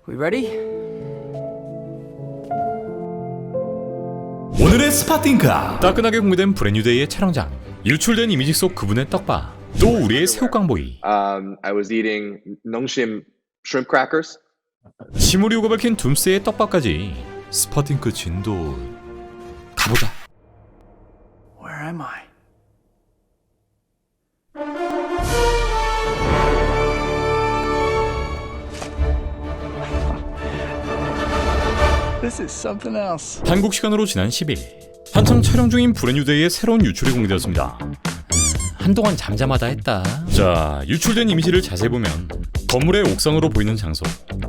We ready? 오늘의 스파팅카 따끈하게 공개된 브랜뉴데이의 촬영장 유출된 이미지 속 그분의 떡밥 또 우리의 새우깡보이 I was eating Nongshim shrimp crackers. 시무리오가 밝힌 둠스의 떡밥까지 스파팅크 진도 가보자. Where am I? This is something else. 한국 시간으로 지난 10일 한창 촬영 중인 브랜뉴데이의 새로운 유출이 공개되었습니다. 한동안 잠잠하다 했다. 자, 유출된 이미지를 자세히 보면 건물의 옥상으로 보이는 장소,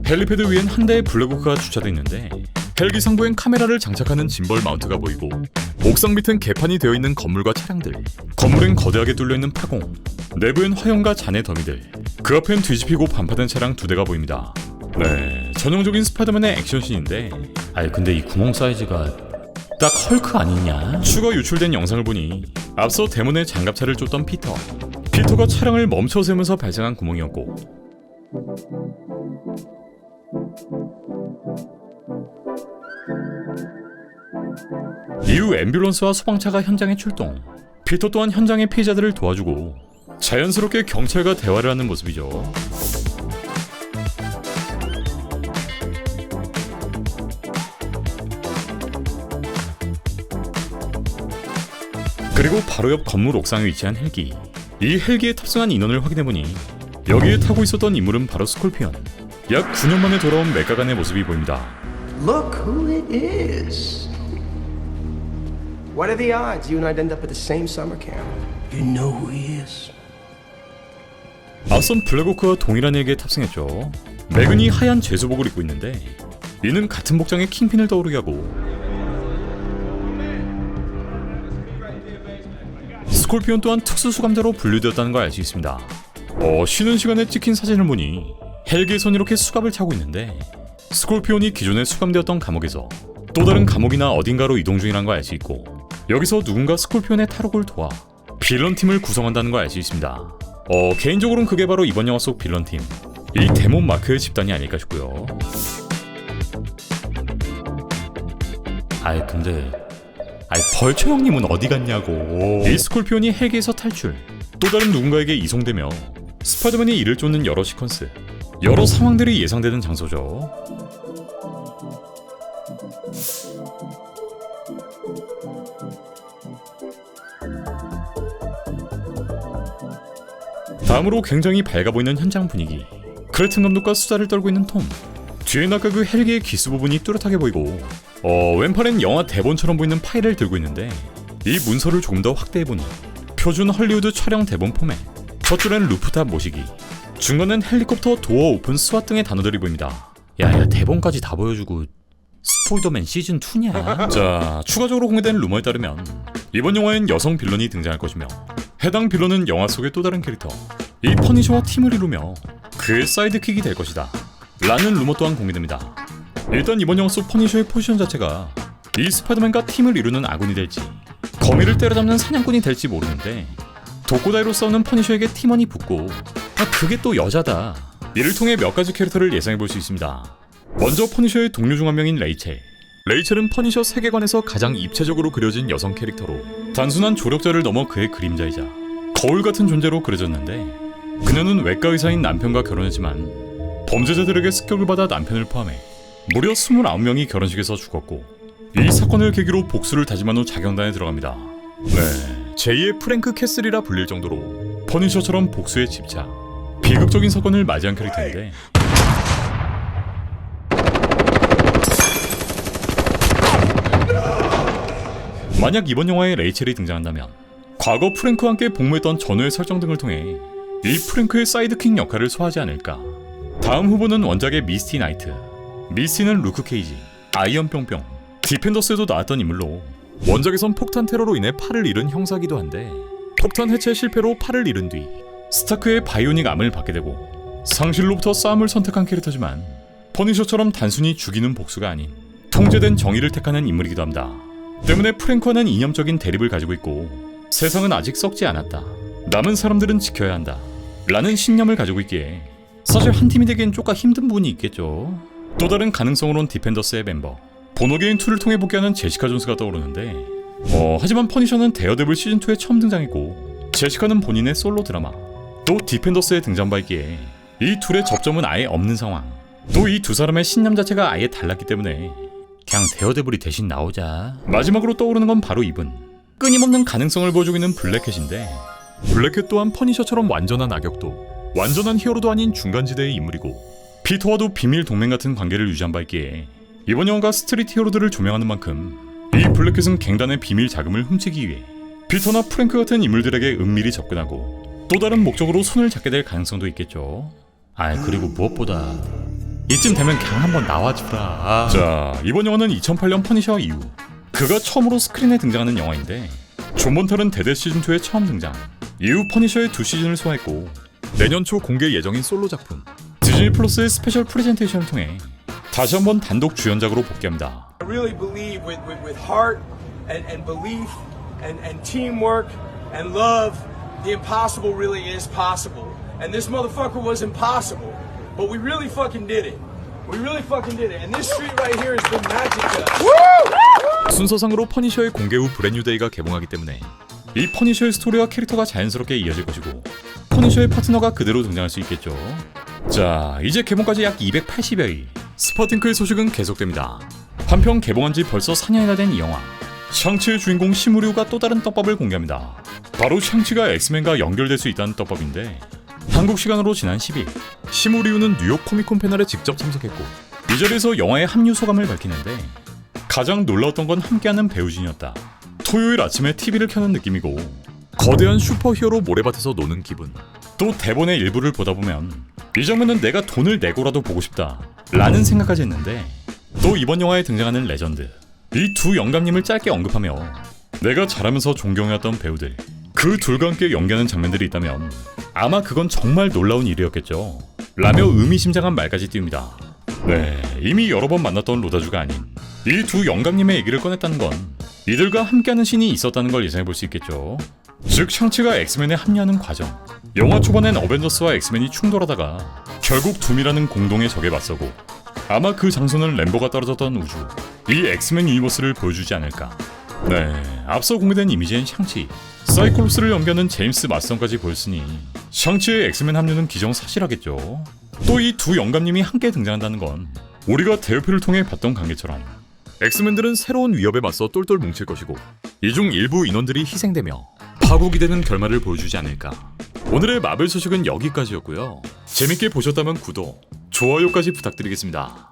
헬리패드 위엔 한 대의 블랙호크가 주차되어 있는데 헬기 상부엔 카메라를 장착하는 짐벌 마운트가 보이고 옥상 밑은 개판이 되어 있는 건물과 차량들, 건물엔 거대하게 뚫려 있는 파공, 내부엔 화형과 잔해 더미들, 그 앞엔 뒤집히고 반파된 차량 2대가 보입니다. 네, 전형적인 스파이더맨의 액션씬인데 근데 이 구멍 사이즈가 딱 헐크 아니냐? 추가 유출된 영상을 보니 앞서 대문에 장갑차를 쫓던 피터가 차량을 멈춰 세우면서 발생한 구멍이었고 이후 앰뷸런스와 소방차가 현장에 출동. 피터 또한 현장의 피해자들을 도와주고 자연스럽게 경찰과 대화를 하는 모습이죠. 그리고 바로 옆 건물 옥상에 위치한 헬기. 이 헬기에 탑승한 인원을 확인해보니 여기에 타고 있었던 인물은 바로 스콜피언. 약 9년 만에 돌아온 맥가간의 모습이 보입니다. Look who it is. What are the odds you and I'd end up at the same summer camp? You know who he is. 앞선 블랙호크와 동일한 헬기에 탑승했죠. 맥은이 하얀 제수복을 입고 있는데 이는 같은 복장에 킹핀을 떠오르게 하고 스콜피온 또한 특수수감자로 분류되었다는 걸 알 수 있습니다. 쉬는 시간에 찍힌 사진을 보니 헬기에선 이렇게 수갑을 차고 있는데 스콜피온이 기존에 수감되었던 감옥에서 또 다른 감옥이나 어딘가로 이동 중이라는 걸 알 수 있고 여기서 누군가 스콜피온의 탈옥을 도와 빌런팀을 구성한다는 걸 알 수 있습니다. 개인적으로는 그게 바로 이번 영화 속 빌런팀, 이 데몬 마크의 집단이 아닐까 싶고요. 근데 벌처 형님은 어디 갔냐고. 이 스콜피온이 헬기에서 탈출, 또 다른 누군가에게 이송되며 스파이더맨이 이를 쫓는 여러 시퀀스, 여러 상황들이 예상되는 장소죠. 다음으로 굉장히 밝아 보이는 현장 분위기. 크레튼 감독과 수다를 떨고 있는 톰. 뒤엔 아까 그 헬기의 기스 부분이 뚜렷하게 보이고 왼팔엔 영화 대본처럼 보이는 파일을 들고 있는데 이 문서를 조금 더 확대해보니 표준 헐리우드 촬영 대본 포맷, 첫 줄엔 루프탑 모시기, 중간엔 헬리콥터 도어 오픈 스왓 등의 단어들이 보입니다. 야 대본까지 다 보여주고 스포이더맨 시즌2냐? 자, 추가적으로 공개된 루머에 따르면 이번 영화엔 여성 빌런이 등장할 것이며 해당 빌런은 영화 속의 또 다른 캐릭터, 이 퍼니셔와 팀을 이루며 그의 사이드킥이 될 것이다 라는 루머 또한 공개됩니다. 일단 이번 영화 속 퍼니셔의 포지션 자체가 이 스파이더맨과 팀을 이루는 아군이 될지 거미를 때려잡는 사냥꾼이 될지 모르는데 독고다이로 싸우는 퍼니셔에게 팀원이 붙고 그게 또 여자다. 이를 통해 몇 가지 캐릭터를 예상해볼 수 있습니다. 먼저 퍼니셔의 동료 중 한 명인 레이첼은 퍼니셔 세계관에서 가장 입체적으로 그려진 여성 캐릭터로 단순한 조력자를 넘어 그의 그림자이자 거울 같은 존재로 그려졌는데 그녀는 외과 의사인 남편과 결혼했지만 범죄자들에게 습격을 받아 남편을 포함해 무려 29명이 결혼식에서 죽었고 이 사건을 계기로 복수를 다짐한 후 자경단에 들어갑니다. 네, 제2의 프랭크 캐슬이라 불릴 정도로 퍼니셔처럼 복수에 집착, 비극적인 사건을 맞이한 캐릭터인데 만약 이번 영화에 레이첼이 등장한다면 과거 프랭크와 함께 복무했던 전우의 설정 등을 통해 이 프랭크의 사이드킥 역할을 소화하지 않을까. 다음 후보는 원작의 미스티 나이트. 미스티는 루크 케이지, 아이언 뿅뿅, 디펜더스에도 나왔던 인물로 원작에선 폭탄 테러로 인해 팔을 잃은 형사기도 한데 폭탄 해체 실패로 팔을 잃은 뒤 스타크의 바이오닉 암을 받게 되고 상실로부터 싸움을 선택한 캐릭터지만 퍼니셔처럼 단순히 죽이는 복수가 아닌 통제된 정의를 택하는 인물이기도 합니다. 때문에 프랭크와는 이념적인 대립을 가지고 있고 세상은 아직 썩지 않았다, 남은 사람들은 지켜야 한다 라는 신념을 가지고 있기에 사실 한 팀이 되기엔 조금 힘든 부분이 있겠죠. 또 다른 가능성으론 디펜더스의 멤버 보너게인 2를 통해 복귀하는 제시카 존스가 떠오르는데 하지만 퍼니셔는 데어데블 시즌2에 처음 등장했고 제시카는 본인의 솔로 드라마 또 디펜더스에 등장 바 있기에 이 둘의 접점은 아예 없는 상황. 또 이 두 사람의 신념 자체가 아예 달랐기 때문에 그냥 데어데블이 대신 나오자. 마지막으로 떠오르는 건 바로 이분. 끊임없는 가능성을 보여주고 있는 블랙캣인데 블랙캣 또한 퍼니셔처럼 완전한 악역도 완전한 히어로도 아닌 중간지대의 인물이고 피터와도 비밀 동맹 같은 관계를 유지한 바 있기에 이번 영화가 스트리트 히어로들을 조명하는 만큼 이 블랙캣은 갱단의 비밀 자금을 훔치기 위해 피터나 프랭크 같은 인물들에게 은밀히 접근하고 또 다른 목적으로 손을 잡게 될 가능성도 있겠죠. 그리고 무엇보다 이쯤 되면 그냥 한번 나와주라. 자, 이번 영화는 2008년 퍼니셔 이후 그가 처음으로 스크린에 등장하는 영화인데 존 번탈은 데드 시즌2에 처음 등장 이후 퍼니셔의 2시즌을 소화했고 내년 초 공개 예정인 솔로 작품 디즈니 플러스의 스페셜 프레젠테이션을 통해 다시 한번 단독 주연작으로 복귀합니다. I really believe with heart and belief and teamwork and love, the impossible really is possible. And this motherfucker was impossible. But we really fucking did it. We really fucking did it. And this street right here has been magic to us. 순서상으로 퍼니셔의 공개 후 브랜뉴데이가 개봉하기 때문에 이 퍼니셔의 스토리와 캐릭터가 자연스럽게 이어질 것이고 퍼니셔의 파트너가 그대로 등장할 수 있겠죠. 자, 이제 개봉까지 약 280여일 스파팅크의 소식은 계속됩니다. 한편 개봉한 지 벌써 4년이나 된 이 영화 샹치의 주인공 시무리우가 또 다른 떡밥을 공개합니다. 바로 샹치가 엑스맨과 연결될 수 있다는 떡밥인데 한국 시간으로 지난 10일 시무리우는 뉴욕 코미콘 패널에 직접 참석했고 이 자리에서 영화의 합류 소감을 밝히는데 가장 놀라웠던 건 함께하는 배우진이었다. 토요일 아침에 TV를 켜는 느낌이고 거대한 슈퍼히어로 모래밭에서 노는 기분. 또 대본의 일부를 보다 보면 이 장면은 내가 돈을 내고라도 보고 싶다 라는 생각까지 했는데 또 이번 영화에 등장하는 레전드 이 두 영감님을 짧게 언급하며 내가 잘하면서 존경해왔던 배우들 그 둘과 함께 연기하는 장면들이 있다면 아마 그건 정말 놀라운 일이었겠죠 라며 의미심장한 말까지 띄웁니다. 네, 이미 여러 번 만났던 로다주가 아닌 이 두 영감님의 얘기를 꺼냈다는 건 이들과 함께하는 씬이 있었다는 걸 예상해볼 수 있겠죠. 즉 샹치가 엑스맨에 합류하는 과정 영화 초반엔 어벤져스와 엑스맨이 충돌하다가 결국 둠이라는 공동의 적에 맞서고 아마 그 장소는 램보가 떨어졌던 우주 이 엑스맨 유니버스를 보여주지 않을까. 네, 앞서 공개된 이미지엔 샹치, 사이클롭스를 연기하는 제임스 마스턴까지 보였으니 샹치의 엑스맨 합류는 기정사실하겠죠. 또 이 두 영감님이 함께 등장한다는 건 우리가 대표를 통해 봤던 관계처럼 엑스맨들은 새로운 위협에 맞서 똘똘 뭉칠 것이고 이 중 일부 인원들이 희생되며 파국이 되는 결말을 보여주지 않을까. 오늘의 마블 소식은 여기까지였고요. 재밌게 보셨다면 구독, 좋아요까지 부탁드리겠습니다.